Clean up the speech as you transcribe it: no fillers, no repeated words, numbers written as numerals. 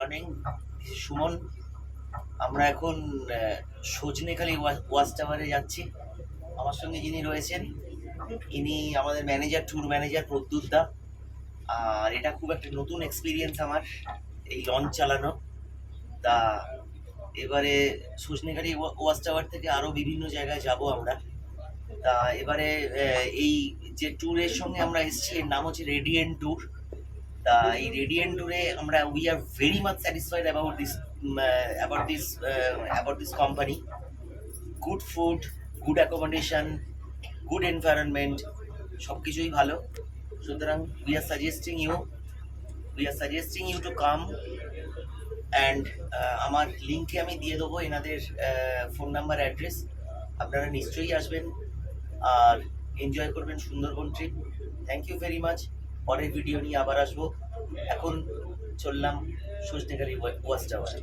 Morning, Suman. আমরা এখন Sajnekhali watch টাওয়ারে যাচ্ছি। আমার সঙ্গে যিনি রয়েছেন ইনি আমাদের ম্যানেজার, ট্যুর ম্যানেজার প্রদ্যুৎ দা। আর এটা খুব একটা নতুন এক্সপিরিয়েন্স আমার, এই লঞ্চ চালানো। তা এবারে সজনেখালি ওয়াচ টাওয়ার থেকে আরও বিভিন্ন জায়গায় যাব আমরা। তা এবারে এই যে ট্যুরের সঙ্গে আমরা এসেছি এর নাম হচ্ছে রেডিয়েন্ট ট্যুর। তা এই রেডিয়েন্ট ট্যুরে আমরা we are very much satisfied about this company. Good food, good accommodation, good environment, সব কিছুই ভালো। সুতরাং we are suggesting you to come. And আমার লিঙ্কে আমি দিয়ে দেবো এনাদের ফোন নাম্বার, অ্যাড্রেস। আপনারা নিশ্চয়ই আসবেন আর এনজয় করবেন Sundarban trip. Thank you very much. পরের ভিডিও নিয়ে আবার আসবো। এখন চললাম সজনেখালি ওয়াচ টাওয়ারে।